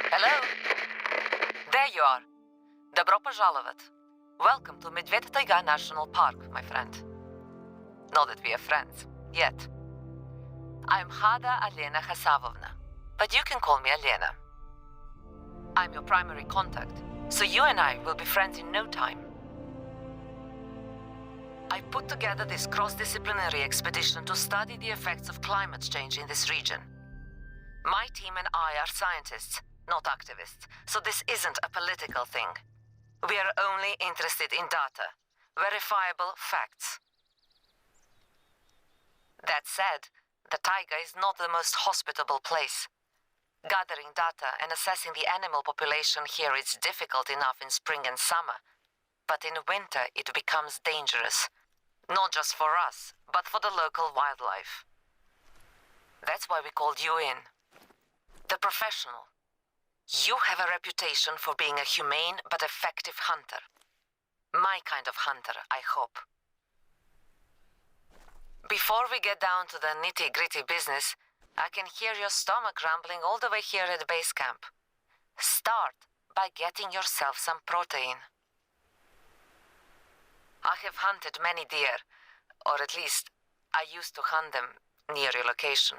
Hello? There you are. Добро пожаловать. Welcome to Medved Taiga National Park, my friend. Not that we are friends, yet. I'm Hada Alena Hasavovna, but you can call me Alena. I'm your primary contact, so you and I will be friends in no time. I put together this cross-disciplinary expedition to study the effects of climate change in this region. My team and I are scientists, not activists, so this isn't a political thing. We are only interested in data, verifiable facts. That said, the taiga is not the most hospitable place. Gathering data and assessing the animal population here is difficult enough in spring and summer, but in winter it becomes dangerous. Not just for us, but for the local wildlife. That's why we called you in. The professional. You have a reputation for being a humane but effective hunter. My kind of hunter, I hope. Before we get down to the nitty-gritty business, I can hear your stomach rumbling all the way here at base camp. Start by getting yourself some protein. I have hunted many deer, or at least I used to hunt them near your location.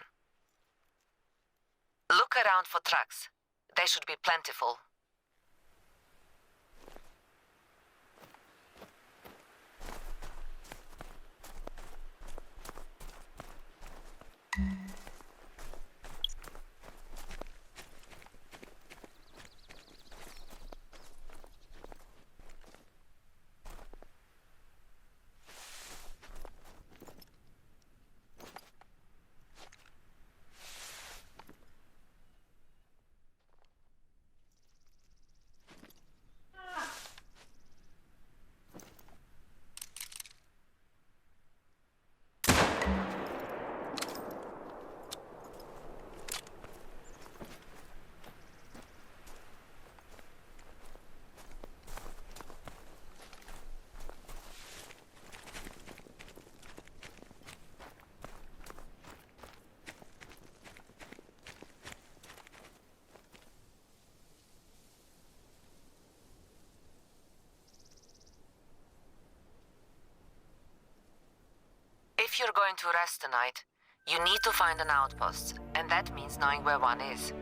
Look around for tracks. They should be plentiful. If you're going to rest tonight, you need to find an outpost, and that means knowing where one is.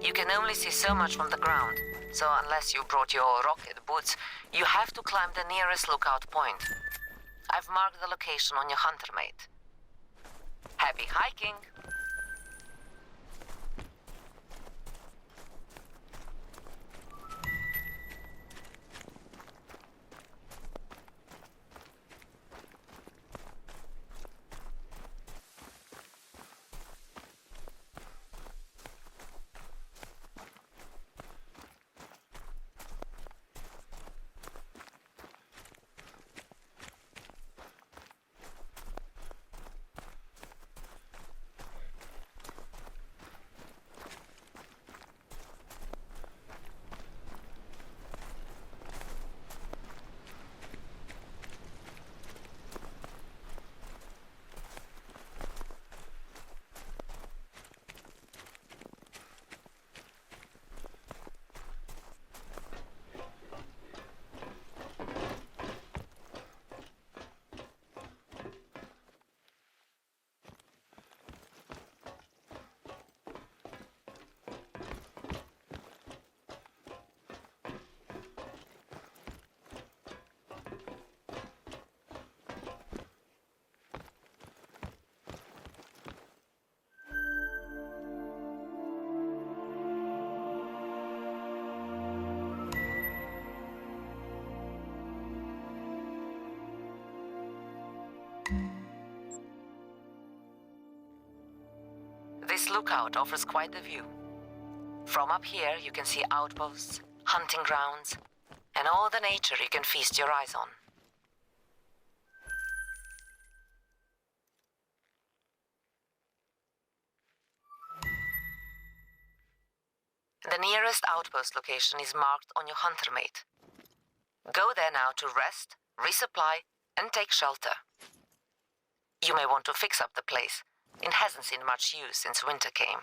You can only see so much from the ground, so unless you brought your rocket boots, you have to climb the nearest lookout point. I've marked the location on your hunter mate. Happy hiking! This lookout offers quite the view. From up here, you can see outposts, hunting grounds, and all the nature you can feast your eyes on. The nearest outpost location is marked on your hunter mate. Go there now to rest, resupply, and take shelter. You may want to fix up the place. It hasn't seen much use since winter came.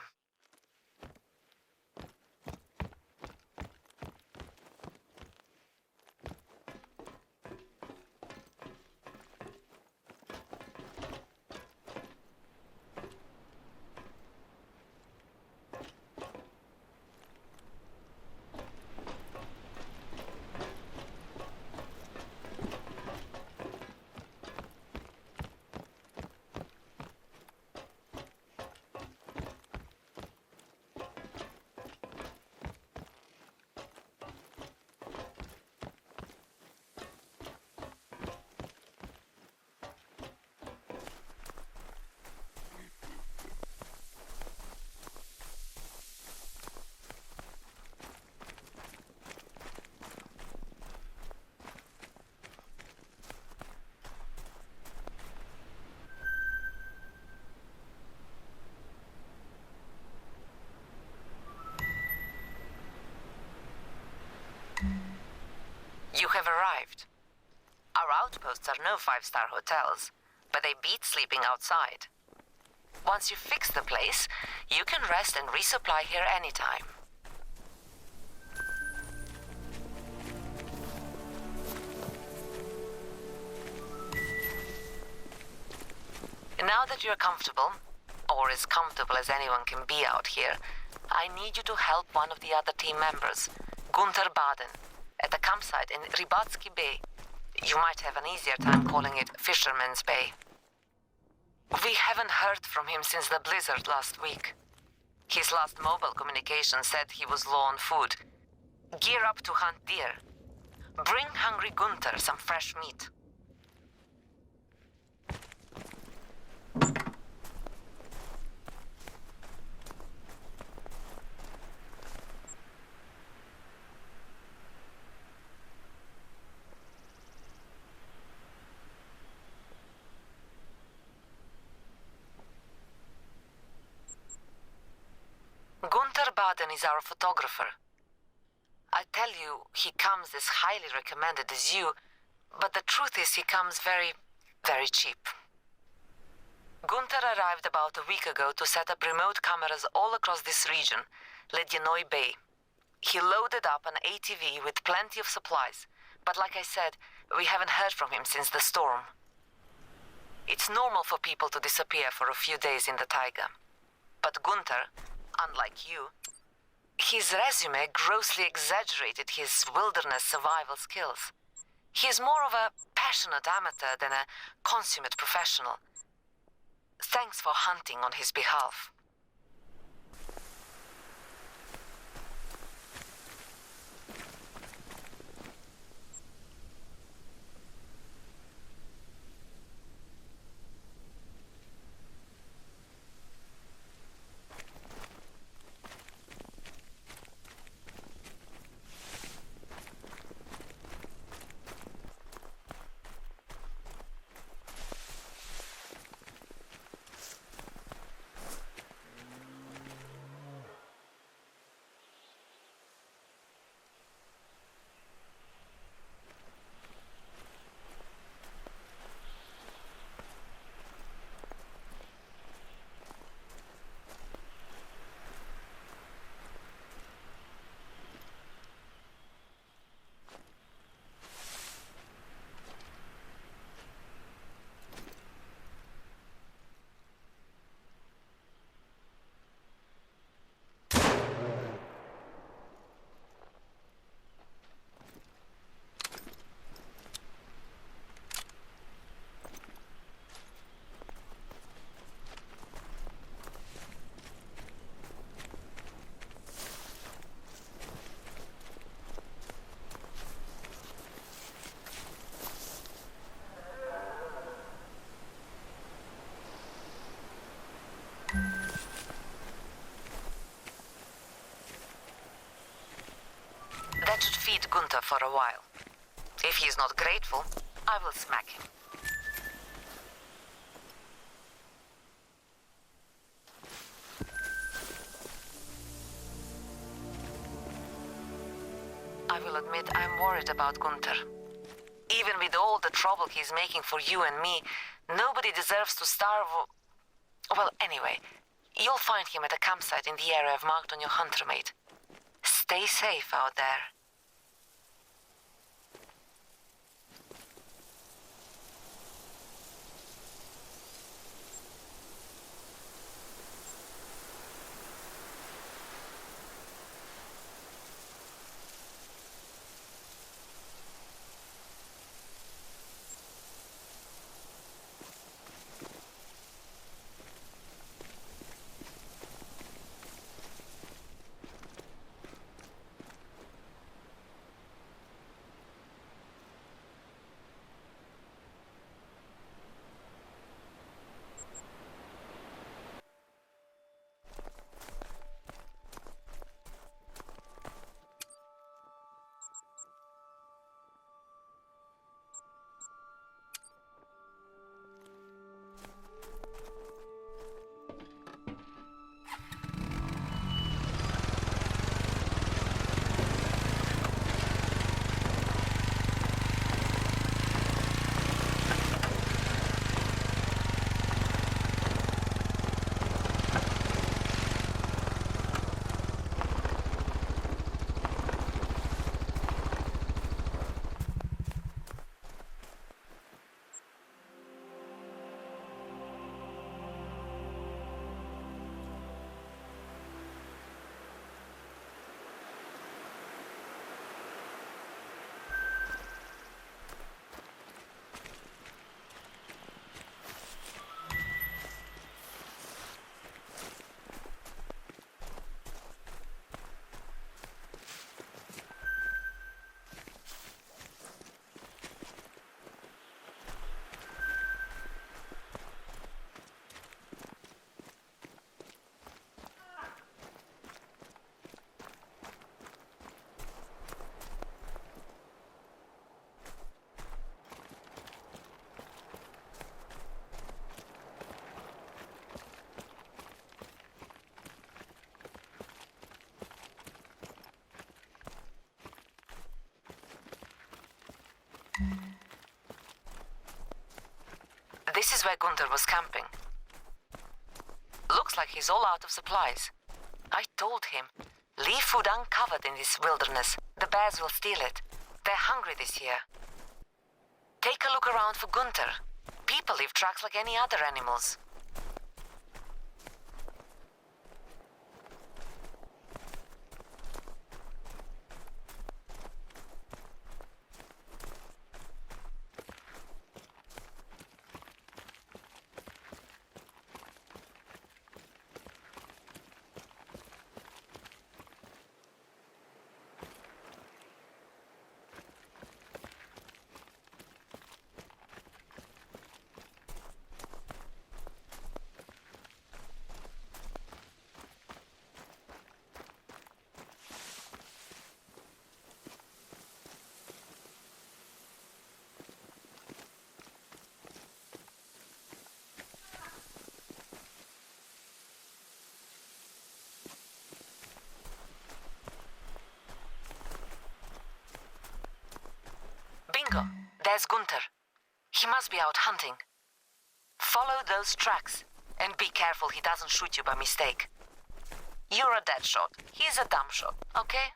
You have arrived. Our outposts are no five-star hotels, but they beat sleeping outside. Once you fix the place, you can rest and resupply here anytime. Now that you're comfortable, or as comfortable as anyone can be out here, I need you to help one of the other team members, Gunther Baden, at the campsite in Rybatsky Bay. You might have an easier time calling it Fisherman's Bay. We haven't heard from him since the blizzard last week. His last mobile communication said he was low on food. Gear up to hunt deer. Bring hungry Gunther some fresh meat. Gunther Baden is our photographer. I tell you, he comes as highly recommended as you, but the truth is he comes very, very cheap. Gunther arrived about a week ago to set up remote cameras all across this region, Ledyanoi Bay. He loaded up an ATV with plenty of supplies, but like I said, we haven't heard from him since the storm. It's normal for people to disappear for a few days in the taiga. But Gunther, unlike you, his resume grossly exaggerated his wilderness survival skills. He is more of a passionate amateur than a consummate professional. Thanks for hunting on his behalf. That should feed Gunther for a while. If he's not grateful, I will smack him. I will admit I'm worried about Gunther. Even with all the trouble he's making for you and me, nobody deserves to starve or... Well, anyway, you'll find him at a campsite in the area I've marked on your hunter mate. Stay safe out there. where Gunther was camping. Looks like he's all out of supplies. I told him, leave food uncovered in this wilderness. The bears will steal it. They're hungry this year. Take a look around for Gunther. People leave tracks like any other animals. Bingo! There's Gunther. He must be out hunting. Follow those tracks, and be careful he doesn't shoot you by mistake. You're a dead shot. He's a dumb shot, okay?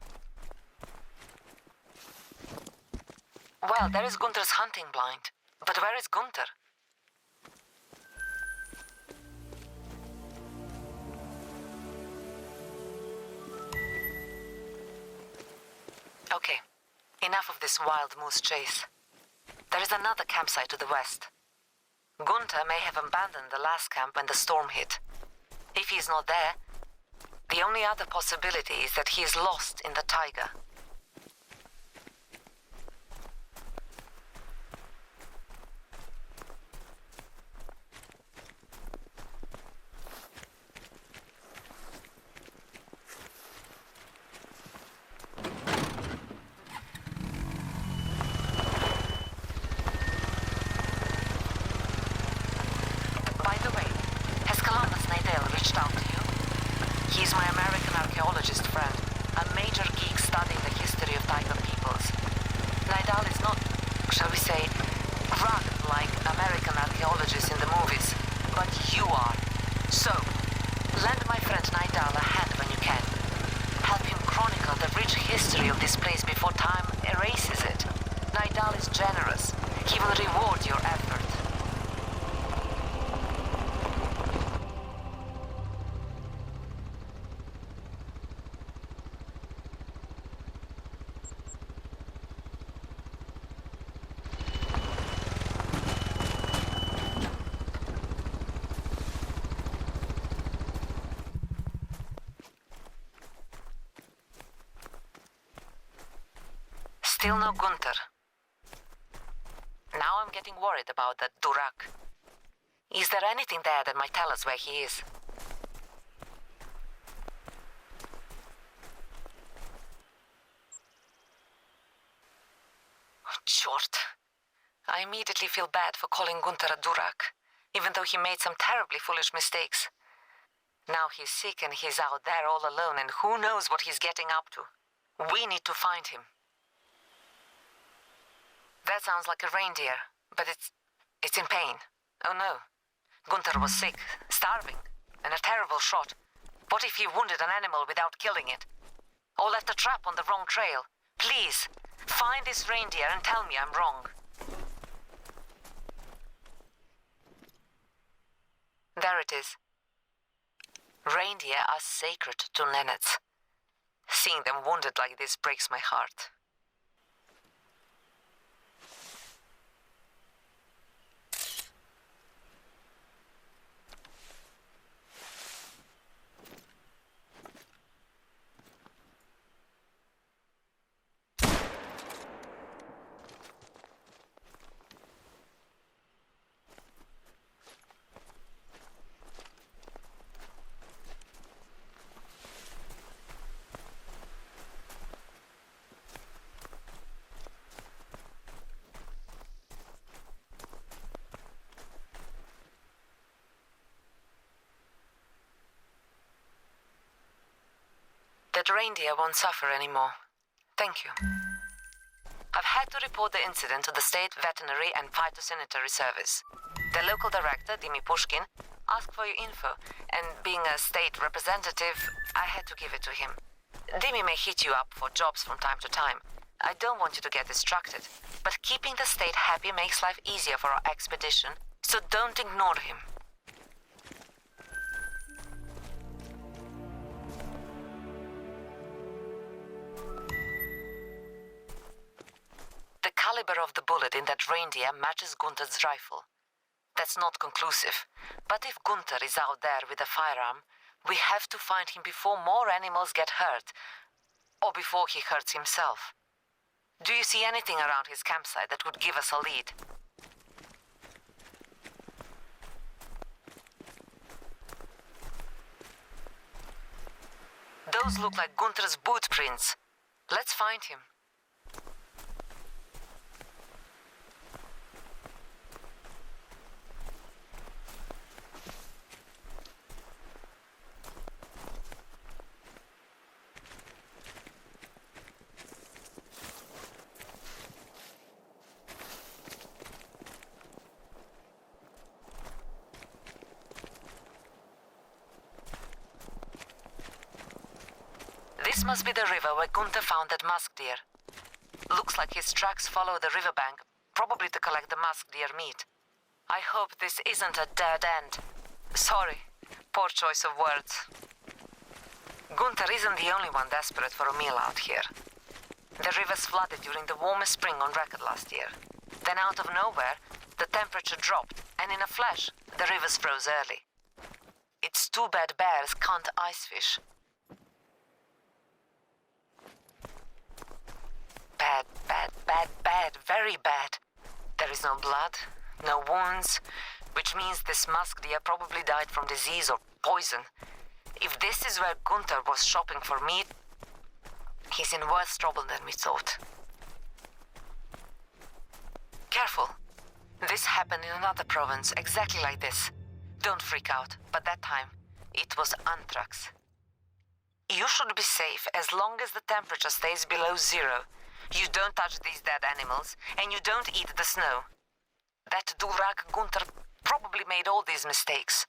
Well, there is Gunther's hunting blind. But where is Gunther? Okay. Enough of this wild moose chase. There is another campsite to the west. Gunther may have abandoned the last camp when the storm hit. If he's not there, the only other possibility is that he is lost in the taiga. He's my American archaeologist friend, a major geek studying the history of Taiga peoples. Nidal is not, shall we say, rugged like American archaeologists in the movies, but you are. So, lend my friend Nidal a hand when you can. Help him chronicle the rich history of this place before time erases it. Nidal is generous. He will reward your effort. Still no Gunther. Now I'm getting worried about that Durak. Is there anything there that might tell us where he is? Chort. I immediately feel bad for calling Gunther a Durak, even though he made some terribly foolish mistakes. Now he's sick and he's out there all alone, and who knows what he's getting up to. We need to find him. That sounds like a reindeer, but it's in pain. Oh no. Gunther was sick, starving, and a terrible shot. What if he wounded an animal without killing it? Or left a trap on the wrong trail? Please, find this reindeer and tell me I'm wrong. There it is. Reindeer are sacred to Nenets. Seeing them wounded like this breaks my heart. That reindeer won't suffer anymore. Thank you. I've had to report the incident to the State Veterinary and Phytosanitary Service. The local director, Dimi Pushkin, asked for your info, and being a state representative, I had to give it to him. Dimi may hit you up for jobs from time to time. I don't want you to get distracted, but keeping the state happy makes life easier for our expedition, so don't ignore him. The caliber of the bullet in that reindeer matches Gunther's rifle. That's not conclusive, but if Gunther is out there with a firearm, we have to find him before more animals get hurt, or before he hurts himself. Do you see anything around his campsite that would give us a lead? Those look like Gunther's boot prints. Let's find him. This must be the river where Gunther found that musk deer. Looks like his tracks follow the riverbank, probably to collect the musk deer meat. I hope this isn't a dead end. Sorry, poor choice of words. Gunther isn't the only one desperate for a meal out here. The rivers flooded during the warmest spring on record last year. Then out of nowhere, the temperature dropped, and in a flash, the rivers froze early. It's too bad bears can't ice fish. Bad, bad, bad, bad, very bad. There is no blood, no wounds, which means this musk deer probably died from disease or poison. If this is where Gunther was shopping for meat, he's in worse trouble than we thought. Careful. This happened in another province, exactly like this. Don't freak out, but that time, it was anthrax. You should be safe as long as the temperature stays below zero. You don't touch these dead animals, and you don't eat the snow. That Durak Gunther probably made all these mistakes.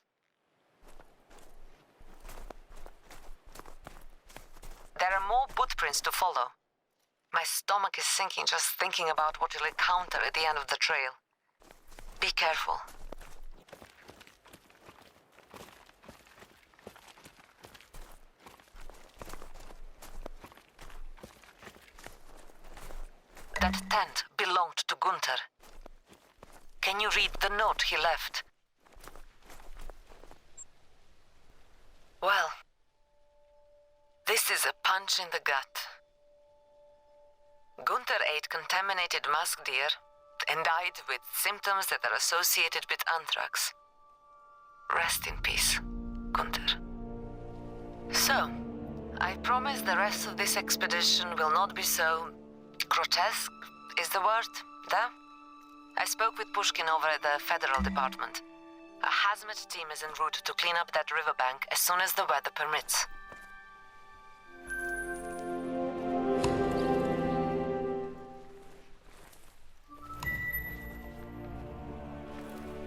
There are more footprints to follow. My stomach is sinking just thinking about what you'll encounter at the end of the trail. Be careful. That tent belonged to Gunther. Can you read the note he left? Well, this is a punch in the gut. Gunther ate contaminated musk deer and died with symptoms that are associated with anthrax. Rest in peace, Gunther. So, I promise the rest of this expedition will not be so grotesque, is the word, there? I spoke with Pushkin over at the federal department. A hazmat team is en route to clean up that riverbank as soon as the weather permits.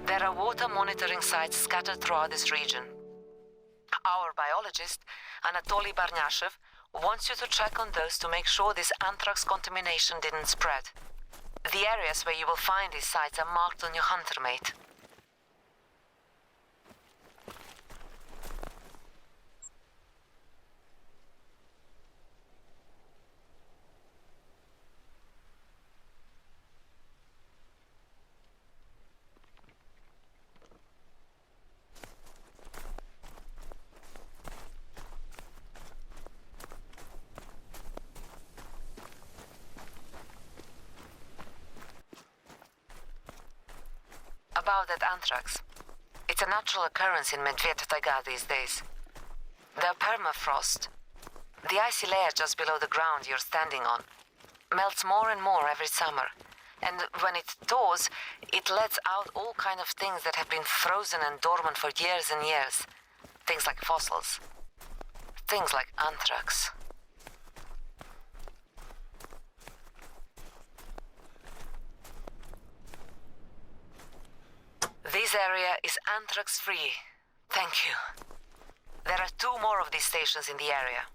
There are water monitoring sites scattered throughout this region. Our biologist, Anatoly Barnyashev, wants you to check on those to make sure this anthrax contamination didn't spread. The areas where you will find these sites are marked on your hunter mate. About that anthrax. It's a natural occurrence in Medved Taiga these days. The permafrost, the icy layer just below the ground you're standing on, melts more and more every summer. And when it thaws, it lets out all kinds of things that have been frozen and dormant for years and years. Things like fossils. Things like anthrax. These This area is anthrax-free. Thank you. There are 2 more of these stations in the area.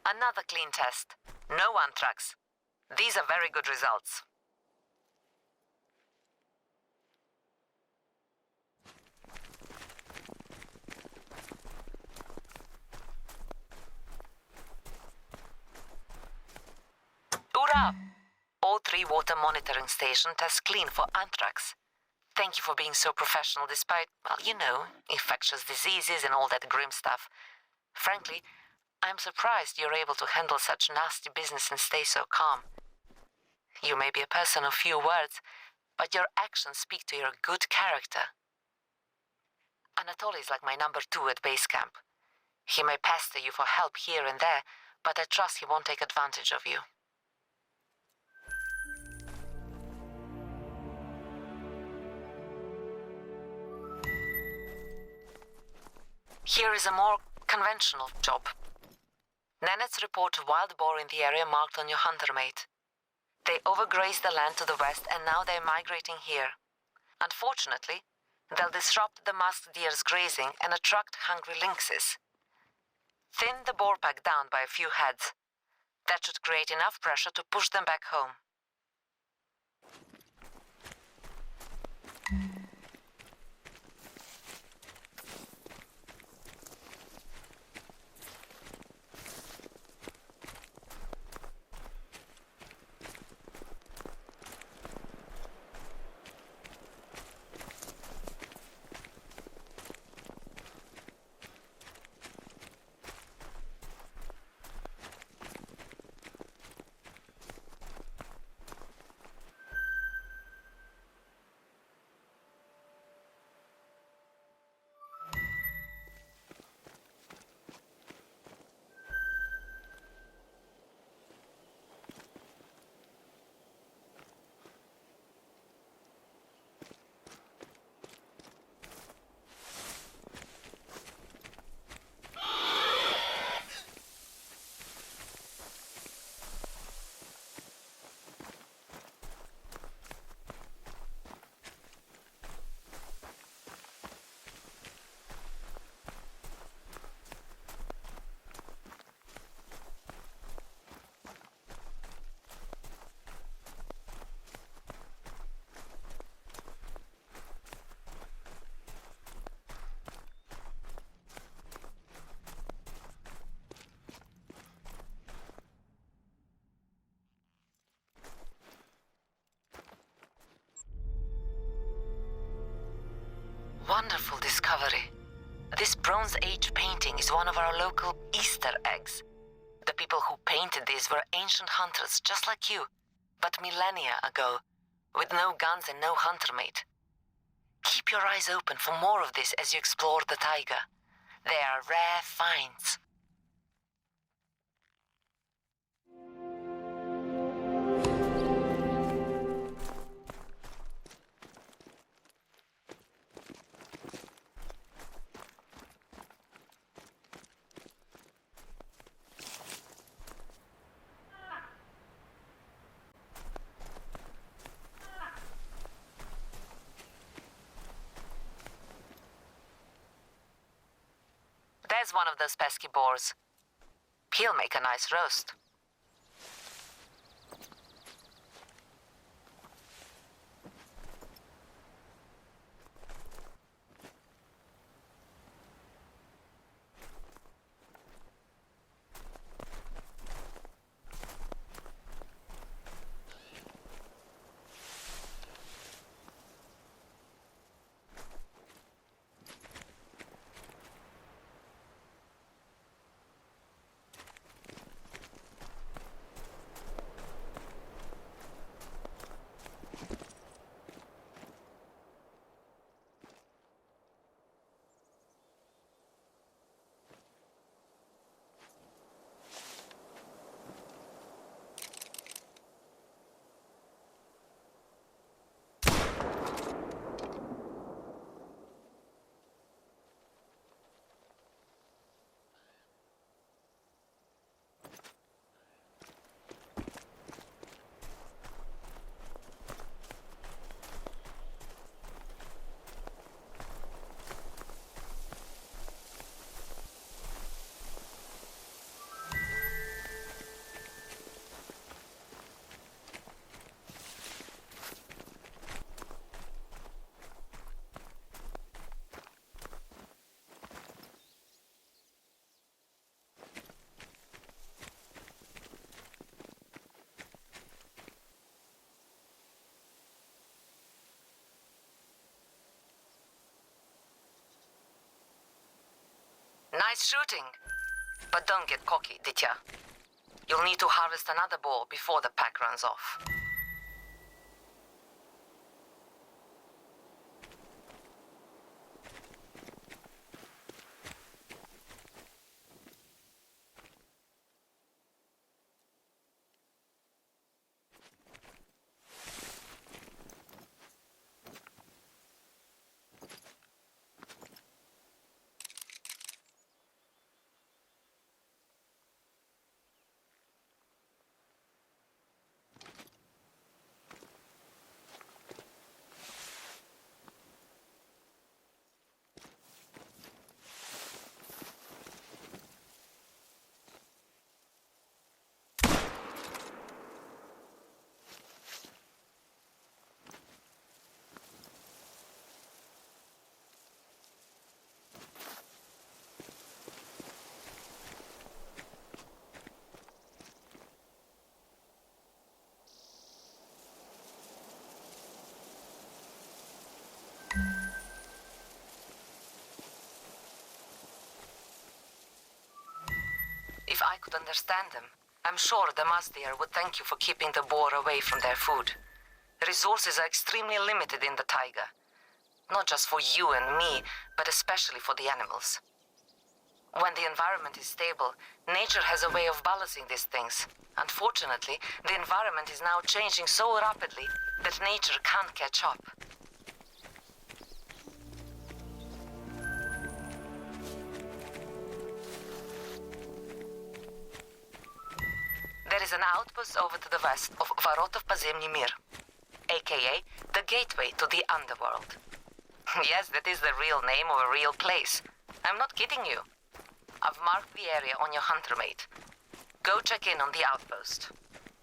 Another clean test. No anthrax. These are very good results. Ura! All 3 water monitoring stations test clean for anthrax. Thank you for being so professional despite, well, you know, infectious diseases and all that grim stuff. Frankly, I'm surprised you're able to handle such nasty business and stay so calm. You may be a person of few words, but your actions speak to your good character. Anatoly is like my number 2 at base camp. He may pester you for help here and there, but I trust he won't take advantage of you. Here is a more conventional job. Nenets report wild boar in the area marked on your hunter mate. They overgrazed the land to the west and now they're migrating here. Unfortunately, they'll disrupt the masked deer's grazing and attract hungry lynxes. Thin the boar pack down by a few heads. That should create enough pressure to push them back home. Wonderful discovery. This Bronze Age painting is one of our local Easter eggs. The people who painted these were ancient hunters just like you, but millennia ago, with no guns and no hunter mate. Keep your eyes open for more of this as you explore the taiga. They are rare finds. There's one of those pesky boars. He'll make a nice roast. Nice shooting. But don't get cocky, did ya? You'll need to harvest another boar before the pack runs off. If I could understand them, I'm sure the Mazdir would thank you for keeping the boar away from their food. Resources are extremely limited in the taiga. Not just for you and me, but especially for the animals. When the environment is stable, nature has a way of balancing these things. Unfortunately, the environment is now changing so rapidly that nature can't catch up. There is an outpost over to the west of Varotov Pozemny Mir, aka the gateway to the underworld. Yes, that is the real name of a real place. I'm not kidding you. I've marked the area on your hunter mate. Go check in on the outpost.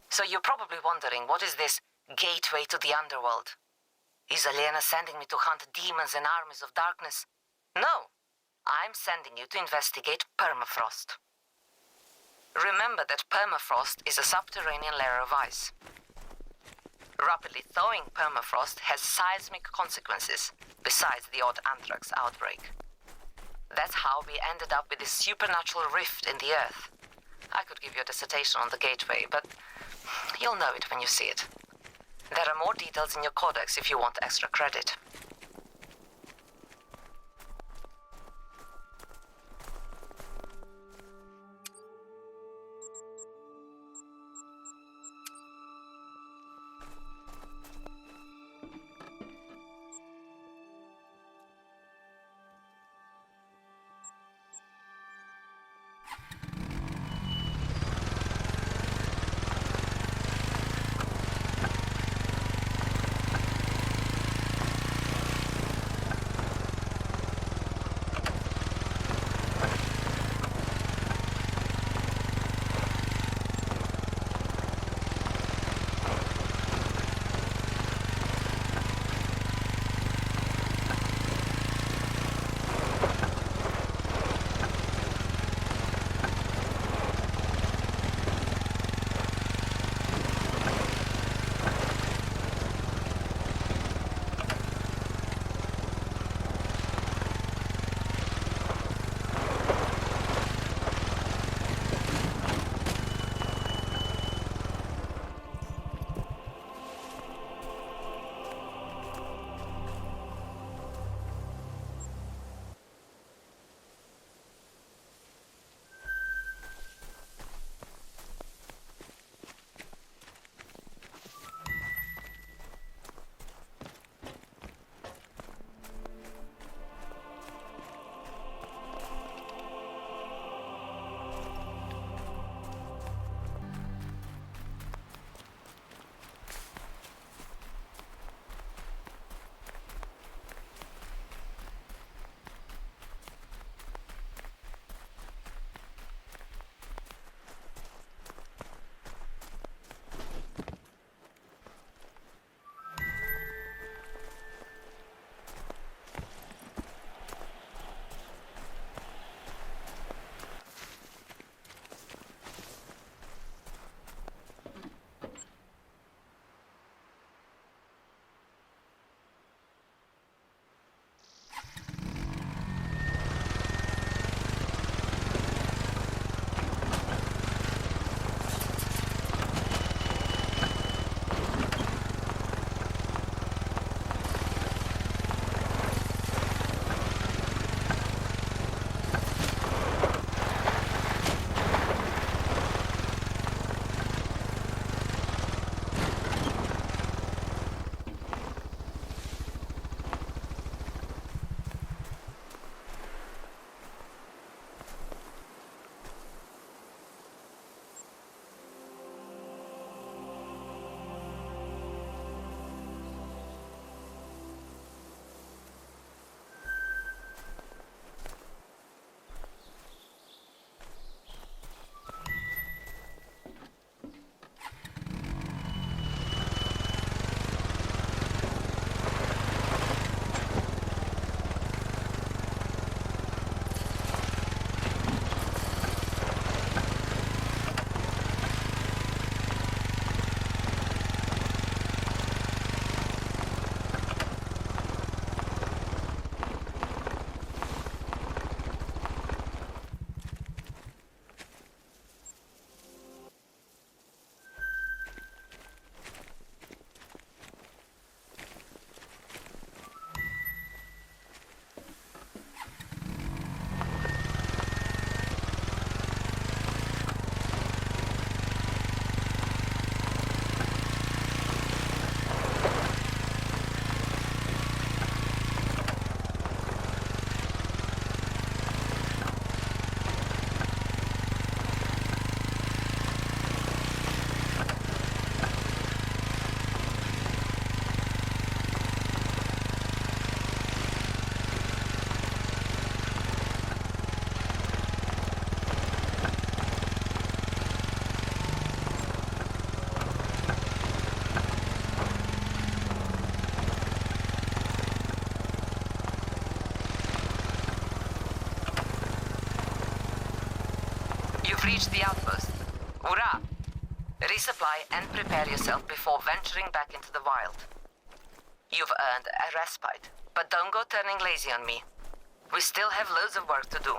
So you're probably wondering, what is this gateway to the underworld? Is Elena sending me to hunt demons and armies of darkness? No. I'm sending you to investigate permafrost. Remember that permafrost is a subterranean layer of ice. Rapidly thawing permafrost has seismic consequences, besides the odd anthrax outbreak. That's how we ended up with this supernatural rift in the earth. I could give you a dissertation on the gateway, but you'll know it when you see it. There are more details in your codex if you want extra credit. You've reached the outpost. Hurrah! Resupply and prepare yourself before venturing back into the wild. You've earned a respite, but don't go turning lazy on me. We still have loads of work to do.